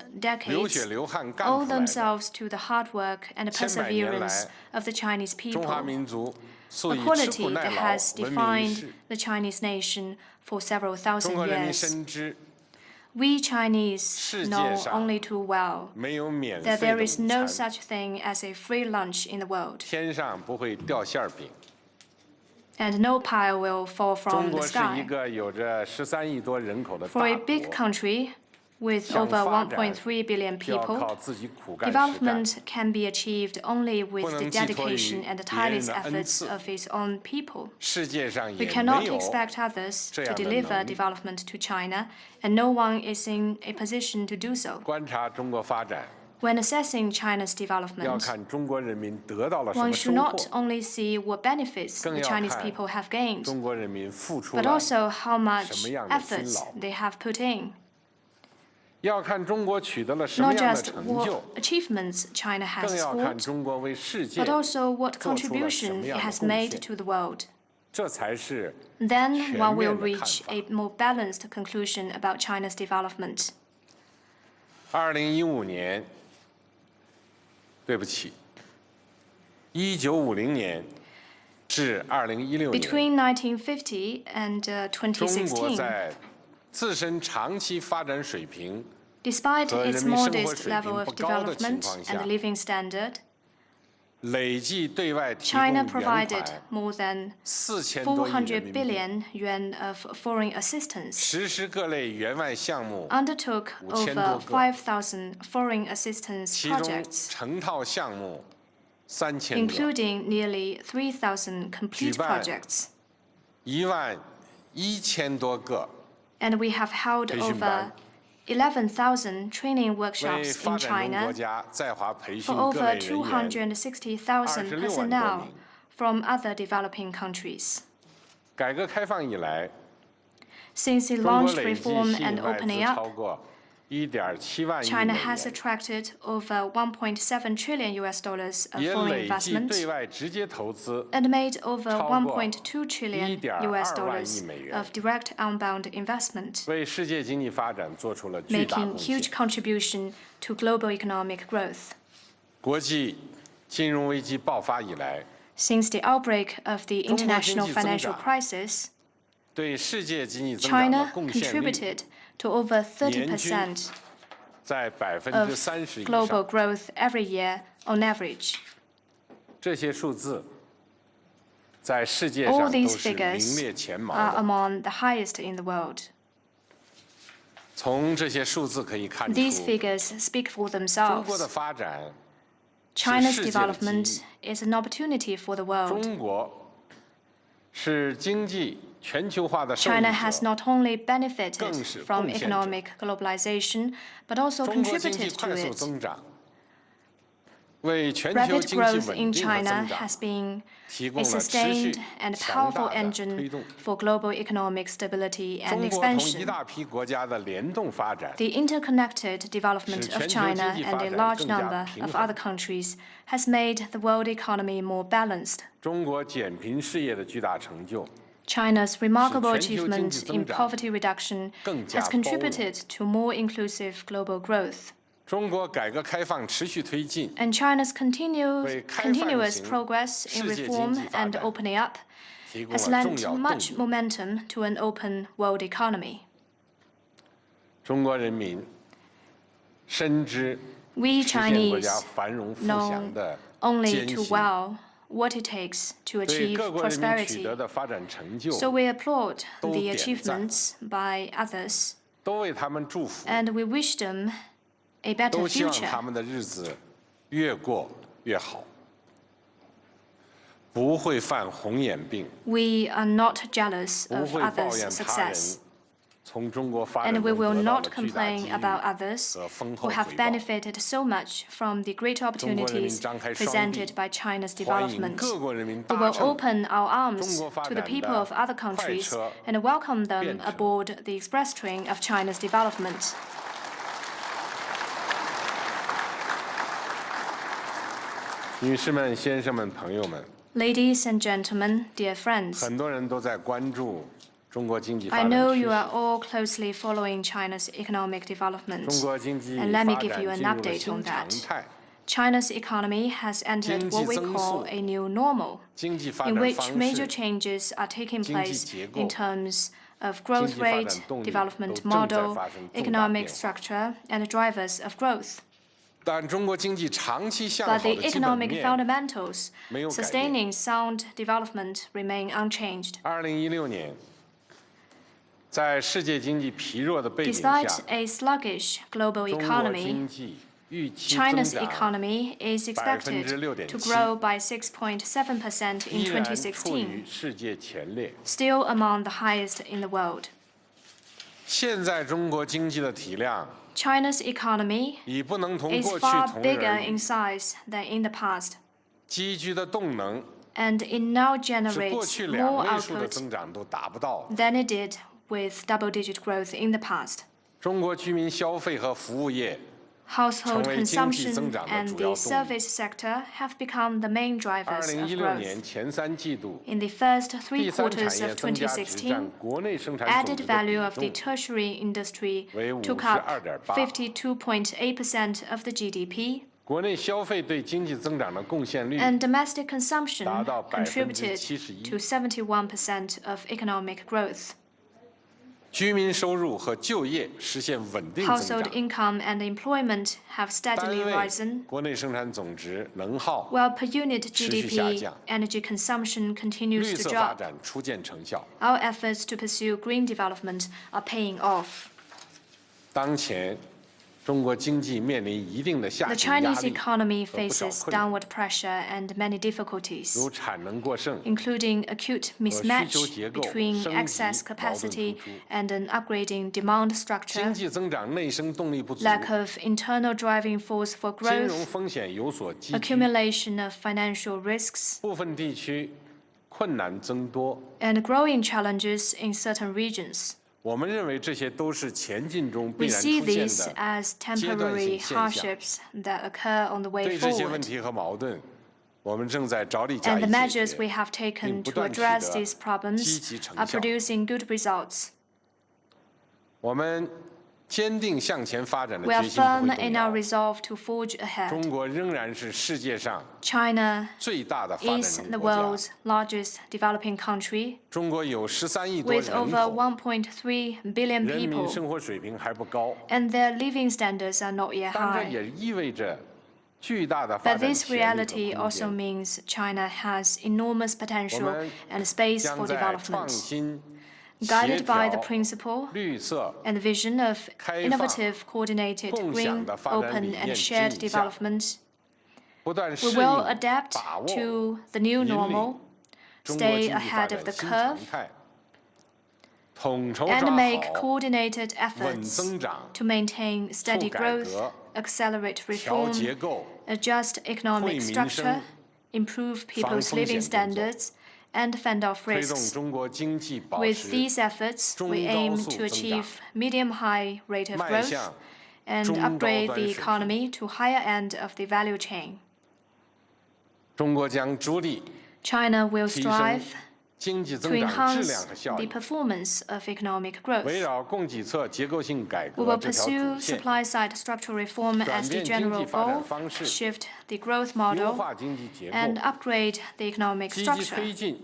流血 decades 流汗干 owe 出来的 themselves to the hard work and 千百年来 perseverance of the Chinese 中华 people, 民族素 a 以吃 quality 苦耐 that 劳 has 闻名于 defined 世。 the Chinese nation for several 中 thousand 国人民 years. 深知 We Chinese 世界 know 上 only too well 没有免 that 费 there 的 is 午 no 餐， such thing as a free lunch in the world, 天上不会掉馅儿饼。 and no pie will fall 中 from the 国是一 sky. 个有着13亿多人口的 For 大 a big 国， country with 想 over 发展 1.3 billion 就要 people, 靠自己苦干实 development 干， can be achieved only with 不 the 能寄托于 dedication and the 别人 tireless 的恩 efforts 赐。 of its own people. 世界上 We 也 cannot 没有 expect others 这 to 样的 deliver 能力。 development to China, and no one is in a position to do so. 观察中国发展， When assessing China's 要 development, 看中国人民得到了什 one 么 should 收 not 获， only see what benefits 更 the 要 Chinese 看 people have gained, 中国人民付出 but 了 also how 什 much 么样的辛 efforts 劳， they have put in. 要看中国取得了什么 Not 样的 just 成 what 就， achievements China has 更要看 scored, 中国为世界 but also what 做出了什 contribution 么 it 样的 has 贡 made 献， to the world. 这才是 Then 全 one will 面的看 reach 法。 a more balanced conclusion about China's development. 2015年，对不起，1950年，至2016年， Between 1950 and 中国 2016, 在自身长期发展水平 despite 和 its 人民生活 modest 水 level 平 of 不高的情 development 况 and 下， living standard, 累计对外提供 China 援 provided 款 more than 4000多亿人 400民币， billion yuan of foreign assistance, 实施各类援外项目， undertook 5000 多 over 个， 5,000 foreign assistance 其中 projects, 成套项目3000个， including nearly 3,000 complete 举办 projects. 11000多个 And we have held 培训 over 班， 11,000 training 为 workshops 发 in 展中国 China 家在华培训 for 各 over 类人员。 260,000 26万多 personnel 名。 from other developing countries. 改革开放以来， Since it 中国 launched 累计 reform 吸 and 引外资 opening 超 up, 过1.7万亿 China 美 has 元， attracted over 1.7 trillion US dollars of 也 foreign 累计 investment 对外直接投资 and made over 超过 1.2 trillion 1.2 US 万亿 dollars 美元， of direct outbound investment, 为世界经济发展做出了巨大 making 贡 huge 献。 contribution to global economic growth. 国际金融危机爆发以来， Since the outbreak of the 中国经济 international 增长 financial crisis, 对世界经济增长的 China 贡献率 contributed to over 30% 在 of 30%以 global 上。 growth every year on average. 这些数字在世界 All 上都 these 是名 figures 列前茅 are 的。 among the highest in the world. 从这些数字可以看出， These figures speak for 中国的 themselves. 发展， China's 世界的机遇。 development is an opportunity for the world. 中国是经济全球化的受益 China has 者。 not only benefited 更是 from 贡献者。 economic globalization, but also 中国经济 contributed 快 to 速 it. 增长，为全球 Rapid 经济 growth 稳 in 定和 China 增长 has been 提供 a 了持续 sustained and 强 powerful 大的推 engine 动。 for global economic stability and 中国同一 expansion. 大批国家的联动发展， The interconnected development 使 of 全球 China 经济 and 发 a 展 large 更加 number 平 of 衡。 other countries has made the world economy more balanced. 中国减贫事业的巨大成就， China's remarkable 使全球经济 achievement 增 in 长 poverty reduction 更加 has 包容。 contributed to more inclusive global growth. 中国改革开放持续推进， And China's 为开放 continuous 型 progress in 世界经 reform 济发 and 展 opening up 提供 has 了重 lent 要动 much 力。 momentum to an open world economy. 中国人民深知 We 实现国家 Chinese 繁荣富 know 强的 only 艰 too 辛， well what it takes to 对 achieve 各国人民取 prosperity. 得的发展成就， So we applaud 都 the 点赞。 achievements by others, 都为他们祝福， and we wish them a better 都希望 future. 他们的日子越过越好，不会犯红眼病， We are not jealous 不 of 会抱 others' 怨他人 success, 从中国发 and 展 we 中 will 得到 not 了巨大 complain 机遇 about others 和丰厚 who 回 have 报。 benefited so much from the great 中国人民 opportunities 张开双臂， presented by China's 欢迎 development. 各国人民 We 搭 will 乘 open our arms 中国发 to the 展 people 的 of other 快 countries 车 and welcome them 便车。 aboard the express train of China's development. 女士们、先生们、朋友们， Ladies and gentlemen, dear friends, 很多人都在关注中国经济发 I 展 know 趋 you are 势。 all closely following China's economic development. 中国经济 And let me 发 give 展 you an 进入了 update 新 on 常 that. 态， China's economy has entered what we 经济增 call 速 a new normal, 经济发 in 展 which 方 major 式 changes are taking 经济 place 结构 in terms of 经 growth 济发展 rate, 动力 development 都正在 model, 发生重大 economic 变化。 structure, and drivers of growth. 但中国经济长期向 But 好 the 的基本 economic 面 fundamentals 没有改变。 sustaining sound development remain unchanged. 2016年，在世界经济疲弱的背景下， Despite a sluggish global 中国 economy, 经济预期增 China's 长 economy is expected to 6.7% grow by 6.7% 依 in 然处 2016, 于世界前列。 still among the highest in the world. 现在中国经济的体量 China's economy 已不能同 is 过去 far 同日 bigger 而 in 语， size than in the past, 积聚的动能 and it now 是过 generates 去 more 2位数的 output 增长都达不到。 than it did with double-digit growth in the past. 中国居民消费和服务业 Household 成为经济 consumption 增长的 and 主 the 要动力。 service sector have become the main drivers of 2016 growth. 年前3季度， In the first 第 three 三产 quarters 业 of 增加值占 2016, 国内生产总 added 值的 value 比 of the 重 tertiary industry 为 took up 52.8%。 52.8% of the GDP. 国内消费对经济增长的贡献率 And domestic consumption 达到 contributed 71%。 to 71% of economic growth. 居民收入和就业实现稳定增 Household 长。 income and employment have 单 steadily 位 risen, 国内生产总值能耗 while per unit 持续下 GDP 降， energy consumption 绿 continues to 色发 drop. 展初见成效。 Our efforts to pursue green development are paying off. 当前，中国经济面临一定的下 The 行压 Chinese 力 economy 和不少 faces 困难， downward pressure and many difficulties, 如产能过剩、 including acute 和需求 mismatch 结构 between 升 excess 级矛盾 capacity 突出。 and an upgrading demand 经 structure, 济增长内生动力不足， lack of internal driving force for 金融 growth, 风险有所积聚， accumulation of financial risks, 部分地区困难增多。 and growing challenges in certain regions. 我们认为这些都是前进中 We 必然 see 出现 these 的 as 阶段性 temporary 现象。 hardships that occur on the way 对这些问 forward. 题和矛盾，我们正在着力加 And 以 the 解 measures we 决， have taken 并不 to 断取 address 得 these 积 problems 极成 are 效。 producing good results. 我们坚定向前发展的 We are 决心不 firm 会动 in our 摇。 resolve to forge 中 ahead. 国仍然是世界上 China 最大的发 is 展 the 中国家。 world's largest developing country, 中国有13亿多 with 人 over 口， 1.3 billion 人民 people, 生活水平还不高， and their living standards are not yet 但这 high. 也意味着巨大的发 But 展 this 潜力 reality 和空 also 间。 means China has enormous 我 potential 们 and space 将 for 在创 development. 新、协 Guided by the 调、 principle 绿色、 and the vision of 开放、 innovative, coordinated, 共享 green, 的发展理 open, and 念 shared 指引下， development, 不断 we 适 will 应、 adapt 把握 to the new 引领 normal, 中国 stay 经济发 ahead 展 of the 新 curve, 常态，统筹 and 抓 make 好 coordinated 稳 efforts 增长、 to maintain steady 促改 growth, 革、 accelerate 调 reform, 结构、 adjust economic 惠民生、 structure, improve people's 防风险 living 工作， standards, and fend off 推动 risks. 中国经济保 With 持 these efforts, we 中高 aim 速 to 增长， achieve medium-high rate of 迈 growth 向 and 中高 upgrade 端 the 水平。 economy to higher end of the value chain. 中国将着力 China will 提升 strive 经济 to 增长质 enhance 量和效 the 益， performance of economic 围 growth. 绕供给侧结构性改 We 革 will 这条 pursue 主线， supply-side structural reform 转 as the 变经 general 济发展 goal, 方式， shift the growth 优 model, 化经济结构， and upgrade the economic 积极 structure. 推进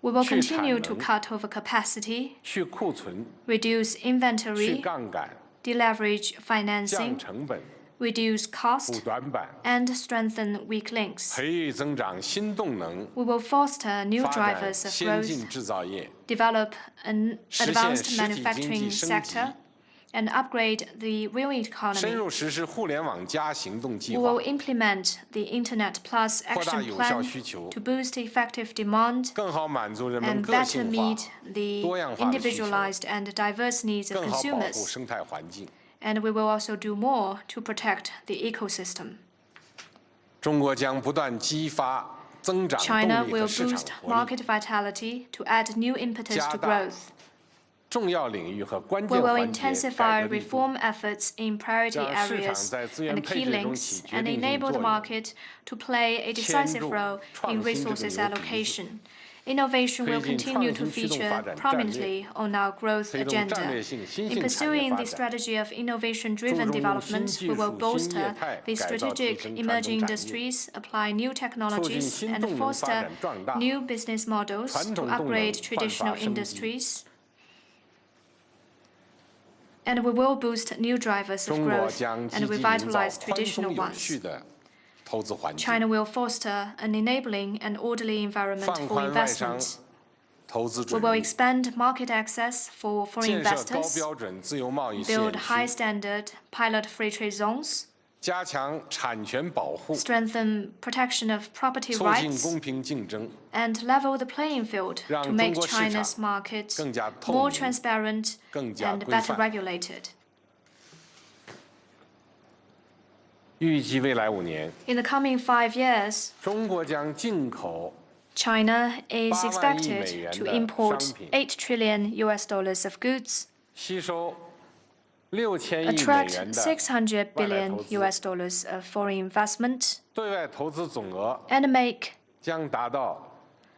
We will 去产 continue to 能、 cut over capacity, 去库存、 reduce 去 inventory, 杠杆、 deleverage 降 financing, 成本、 reduce 补 cost, 短板， and strengthen weak links. 培育增长新动能， We will foster new 发展 drivers of 先进 growth, 制造业， develop an 实现 advanced 实体经济 manufacturing 升级， sector, and upgrade the real 深 economy. 入实施互联网加行动计 We 划 will，implement the Internet Plus 扩大 action 有效 plan 需求， to boost effective demand 更好满足人们 and 个 better 性化、 meet the 多样化的需求， individualized and diverse needs of 更好保护 consumers. 生态环境。 And we will also do more to protect the ecosystem. 中国将不断激发增长 China 动力和 will 市场 boost 活力， market vitality to add new impetus 加 to 大 growth. 重要领域和关 We 键 will 环节 intensify 改革力度， reform efforts in priority 让市场 areas 在资 and 源 key 配置中 links 起决 and 定性 enable 作 the 用， market to play a 牵 decisive 住 role 创 in 新这个 resources 牛鼻子， allocation. Innovation will 推进 continue 创 to 新驱动 feature 发展战略， prominently on our growth 推动战 agenda. 略性新 In 兴产业 pursuing 发 the 展， strategy of 注 innovation-driven 重用新 development, 技 we will 术、新业 bolster 态 the 改造提 strategic 升传统 emerging 产业， industries, apply new 促进 technologies, 新 and 动能发 foster 展壮大， new business models 传 to 统动能 upgrade 焕 traditional 发升级。 industries. And we will boost new drivers of 中国 growth 将积 and 极营造 revitalize 宽 traditional 松有序 ones. 的投资环境， China will foster an enabling and orderly environment 放 for 宽外商 investment. 投资 We 准 will 入， expand market access for foreign 建设高 investors, 标准自由贸易试 build 验 high 区， standard pilot free trade zones, 加强产权保护， strengthen protection of property 促进 rights, 公平竞争， and level the playing field 让 to make 中国市场 China's market 更加透 more 明、 transparent 更加 and 规 better 范。 regulated. 预计未来5年， In the coming 5 years, 中国将进口 China is 8万亿美元 expected to 的 import 商品， $8 trillion of goods, 吸收6000亿美 attract 元的600 外来 billion 投资， of foreign investment, 对外投资总额 and make 将达到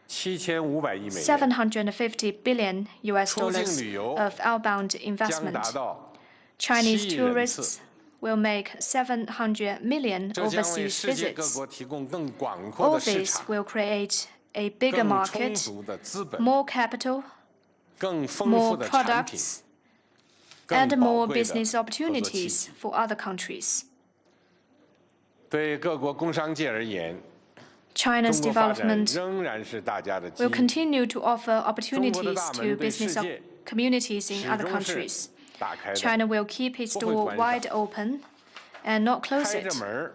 7500亿美元， $750 billion 出境旅游 of outbound 将 investment. 达到 Chinese 7亿人次 tourists will make 700 million 这将为 overseas 世界各 visits. 国提供更广阔 All 的市 this 场、 will create a bigger 更充 market, 足的资本、 more capital, 更丰富 more 的产品、 products, 更 and 宝 more 贵的 business 合作契 opportunities 机。 for other countries. 对各国工商界而言， China's 中国发展 development 仍然是大家的机 will 遇， continue to offer 中国的 opportunities 大 to 门对世 business 界 communities in 始 other 终是 countries. 打开的。 China will keep its 不会 door 关上。 wide open and not close 开 it. 着门儿，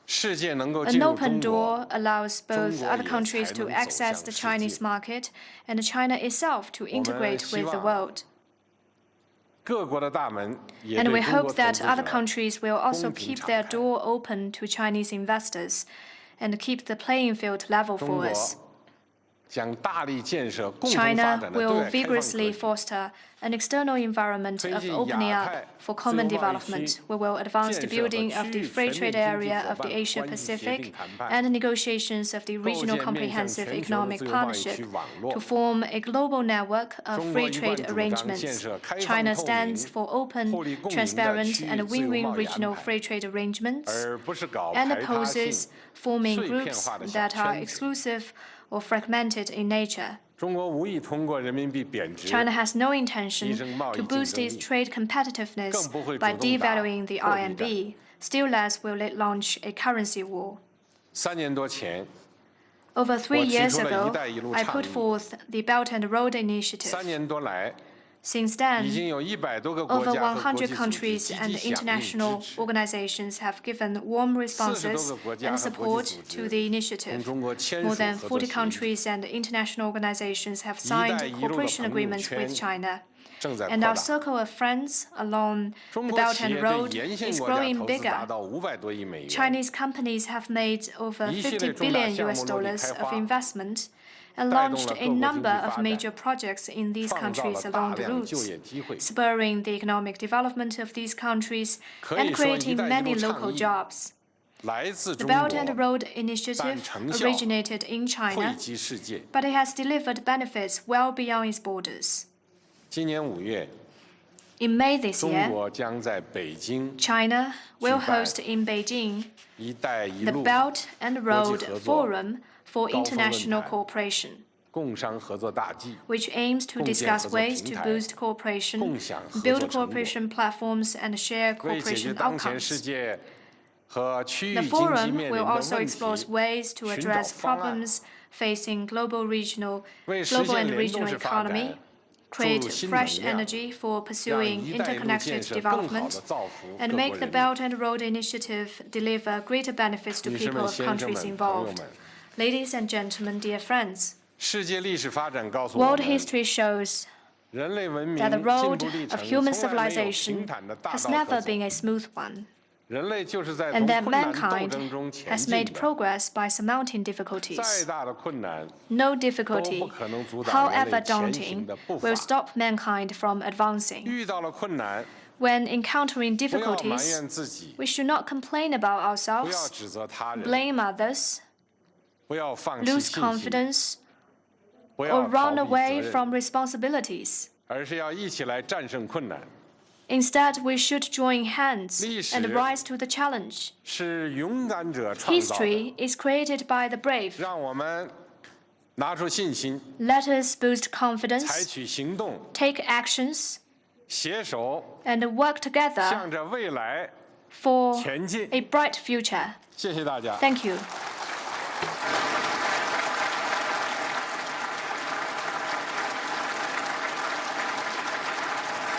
世界能够 An 进入 open 中国， door allows both 中国 other 也 countries 才 to 能走 access 向 the 世 Chinese 界。 market and China itself to 我们 integrate 希 with the 望 world. 各国的大门也 And 对 we 中国 hope 投 that 资 other 者 countries will also 公平 keep 敞 their 开。 door open to Chinese investors and keep the playing field level 中 for 国 us. 将大力建设共同发 China 展的对 will 外开放格 vigorously 局， foster an external environment 推 of 进 opening 亚 up 太 for 自 common 由贸易 development. 区 We will advance 建 the 设和 building of 区 the 域 free 全面 trade 经济 area 伙 of the 伴 Asia 关系协定 Pacific 谈判， and the negotiations of the 构 regional 建面向 comprehensive 全球的 economic 自由贸易 partnership 区网 to 络。 form a global network of 中国 free 一贯 trade 主张建 arrangements. 设开放 China 透 stands 明、 for open, 互利共赢的 transparent, 区 and 域自由 win-win 贸易安 regional 排， free trade arrangements, 而不是搞 and 排他性、 opposes forming 碎片 groups 化的小 that are 圈子。 exclusive or fragmented in nature. 中国无意通过人民币贬值 China has no intention 提升贸易 to 竞 boost 争 its 力， trade competitiveness 更不会 by 主动打 devaluing the 货币战。 RMB. Still less will it launch a currency war. 3年多前， Over 3 years 我提出了 ago, 一带一路 I 倡 put 议。 forth the Belt and Road 3 Initiative. 年多来， Since 已 then, 经有100多个国 over 家和国际 100组织 countries 积 and 极响应支 international 持。 organizations have given warm 40 responses 多个国家 and 和国 support 际组 to 织 the 同 initiative. 中国签 More 署 than 合作 40 协议， countries and international organizations have 一带 signed 一路的 cooperation 朋友 agreements 圈 with China. 正在 And 扩 our 大。 circle of friends along 中 the 国 Belt 企 and 业对 Road 沿线 is 国家 growing 投资达 bigger. 到500多亿美元， Chinese companies have made over 一系 50 列重大 billion 项 US 目落地 dollars 开 of 花， investment and 带动 launched 了 a 各国经济 number 发 of 展， major projects in these 创造 countries 了大 along the 量就 routes, 业机会。 spurring the economic development of these countries 可 and 以说，一 creating 带一 many 路倡 local 议 jobs. 来自 The 中 Belt and 国， Road Initiative 但成效 originated in 惠 China, 及世界。 but it has delivered benefits well beyond its borders. 今年5月， In May this 中 year, 国将在北京 China will 举办 host in Beijing 一带一 the 路 Belt and Road 国际合作 Forum for 高峰论坛 International Cooperation, 共商合作大计， which aims to 共建 discuss 合作 ways 平 to 台， boost cooperation, 共享合作 build 成果， cooperation platforms, and share 为解决 cooperation 当前世 outcomes. 界和区域 The 经济 forum 面临 will 的 also 问 explore 题， ways to 寻找 address 方案， problems facing global, regional, 为实 global 现 and 联动 regional 式发 economy, 展 create 注入新 fresh 能量， energy for 让 pursuing 一带一路建 interconnected 设更好 development, 地造福 and 各 make 国 the 人民。 Belt and Road Initiative deliver greater benefits to 女士 people 们、 of 先生 countries 们、朋友 involved. 们， Ladies and gentlemen, dear friends, 世界历史发展告诉我 world 们， history shows 人类文明 that the 进 road 步历 of 程 human 从来没有平 civilization 坦的大 has 道 never 可走， been a smooth one, 人类就是在 and 从 that 困难斗 mankind 争中前 has 进 made 的。 progress by surmounting 再 difficulties. 大的困难 No 都 difficulty, 不可能阻挡人 however 类前行 daunting, 的步 will 伐。 stop mankind from advancing. 遇到了困难， When encountering 不要埋 difficulties, 怨自己， we should not complain about 不要 ourselves, 指责他人， blame others, 不要放弃 lose 信心， confidence, 不 or 要 run 逃避 away 责任， from responsibilities. 而是要一起来战胜困难。 Instead, we should join hands 历史 and rise to the challenge. 是勇敢者创造的， History is created by the brave. 让我们拿出信心， Let us boost 采 confidence, 取行动， take actions, 携手 and work together 向着未来 for 前进。 a bright future. 谢谢大家。 Thank you.